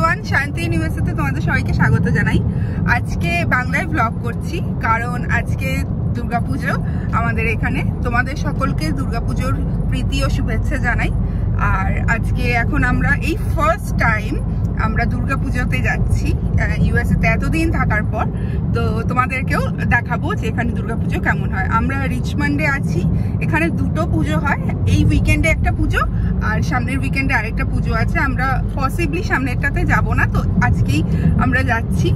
Everyone, শান্তি ইউনিভার্সিটিতে তোমাদের সবাইকে স্বাগত জানাই। আজকে বাংলায় ব্লগ করছি কারণ আজকে দুর্গাপুজো আমাদের এখানে। তোমাদের সকলকে দুর্গাপুজোর প্রীতি ও শুভেচ্ছা জানাই। আর আজকে এখন আমরা এই ফার্স্ট টাইম আমরা দুর্গাপুজোতে যাচ্ছি ইউএসএতে এতদিন থাকার পর। তো তোমাদেরকেও দেখাবো যে এখানে দুর্গাপুজো কেমন হয়। আমরা রিচমন্ডে আছি, এখানে দুটো পুজো হয়। এই উইকেন্ডে একটা পুজো আর সামনের উইকেন্ডে আরেকটা পুজো আছে। আমরা পসিবলি সামনেরটাতে যাব না, তো আজকেই আমরা যাচ্ছি।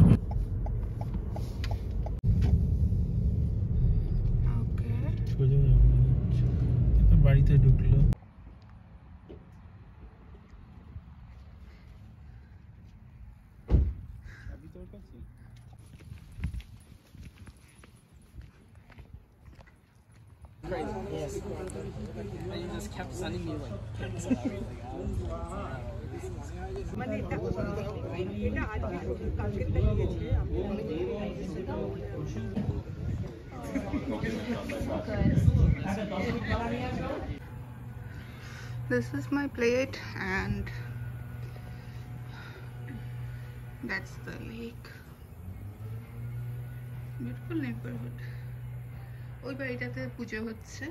বাড়িতে ঢুকলো। Yes. And you just kept sending me like pics and everything. This is my plate and that's the lake. Beautiful neighborhood. ওই বাড়িটাতে পুজো হচ্ছে।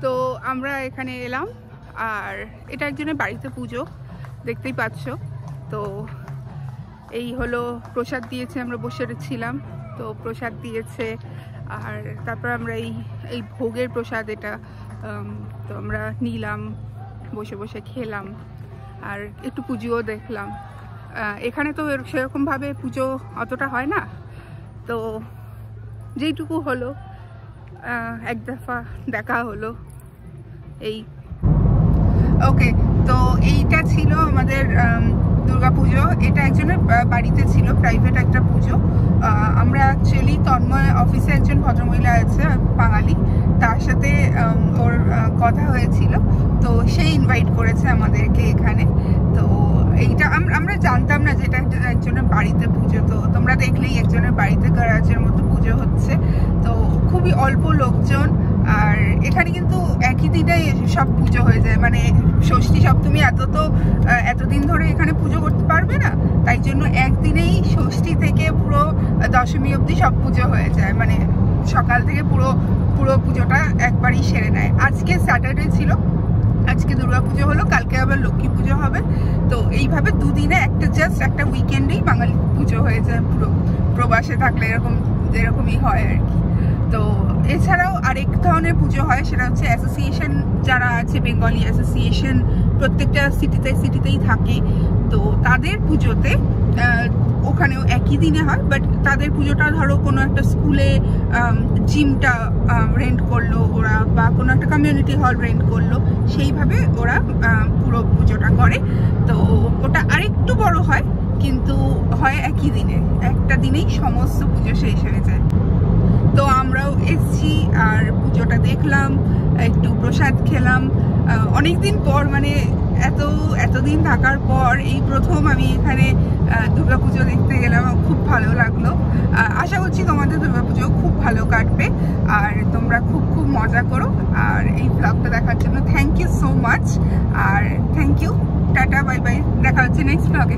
তো আমরা এখানে এলাম আর এটা একজনের বাড়িতে পুজো, দেখতেই পাচ্ছ। তো এই হলো প্রসাদ দিয়েছে, আমরা বসে ছিলাম তো প্রসাদ দিয়েছে। আর তারপর আমরা এই ভোগের প্রসাদ এটা তো আমরা নিলাম, বসে বসে খেলাম আর একটু পুজোও দেখলাম। এখানে তো সেরকমভাবে পুজো অতটা হয় না, তো যেইটুকু হলো এক দফা দেখা হলো এই। ওকে, তো এইটা ছিল আমাদের দুর্গাপুজো। এটা একজনের বাড়িতে ছিল, প্রাইভেট একটা পুজো। আমরা অ্যাকচুয়ালি তন্ময় অফিসে একজন ভদ্রমহিলা আছে বাঙালি, তার সাথে ওর কথা হয়েছিল, তো সেই ইনভাইট করেছে আমাদেরকে এখানে। তো এইটা আমরা জানতাম না যে এটা একজনের বাড়িতে পুজো। তো তোমরা দেখলেই একজনের বাড়িতে গরাজের মতো পুজো হচ্ছে। তো খুবই অল্প লোকজন, আর এখানে কিন্তু একই দিনে সব পুজো হয়ে যায়। মানে ষষ্ঠী সপ্তমী এতদিন ধরে এখানে পুজো করতে পারবে না, তাই জন্য একদিনেই ষষ্ঠী থেকে পুরো দশমী অবধি সব পুজো হয়ে যায়। মানে সকাল থেকে পুরো পুজোটা একবারই সেরে নেয়। আজকে স্যাটারডে ছিল, আজকে দুর্গাপুজো হলো, কালকে আবার লক্ষ্মী পুজো হবে। তো এইভাবে দুদিনে একটা উইকেন্ডেই বাঙালি পুজো হয়ে যায়। পুরো প্রবাসে থাকলে এরকমই হয় আর কি। তো এছাড়াও আরেক ধরনের পুজো হয়, সেটা হচ্ছে অ্যাসোসিয়েশন যারা আছে, বেঙ্গলি অ্যাসোসিয়েশন প্রত্যেকটা সিটিতেই থাকে। তো তাদের পুজোতে ওখানেও একই দিনে হয়, বাট তাদের পুজোটা ধরো কোনো একটা স্কুলে জিমটা রেন্ট করলো ওরা, বা কোনো একটা কমিউনিটি হল রেন্ট করলো, সেইভাবে ওরা পুরো পুজোটা করে। তো ওটা আরেকটু বড় হয়, কিন্তু হয় একই দিনে, একটা দিনেই সমস্ত পুজো শেষ হয়ে যায়। তো আমরাও এসছি আর পুজোটা দেখলাম, একটু প্রসাদ খেলাম। অনেকদিন পর, মানে এতদিন থাকার পর এই প্রথম আমি এখানে দুর্গাপুজো দেখতে গেলাম। খুব ভালো লাগলো। আশা করছি তোমাদের দুর্গাপুজো খুব ভালো কাটবে আর তোমরা খুব মজা করো। আর এই ব্লগটা দেখার জন্য থ্যাংক ইউ সো মাচ। আর thank you, tata, bye bye, দেখা হচ্ছে নেক্সট ব্লগে।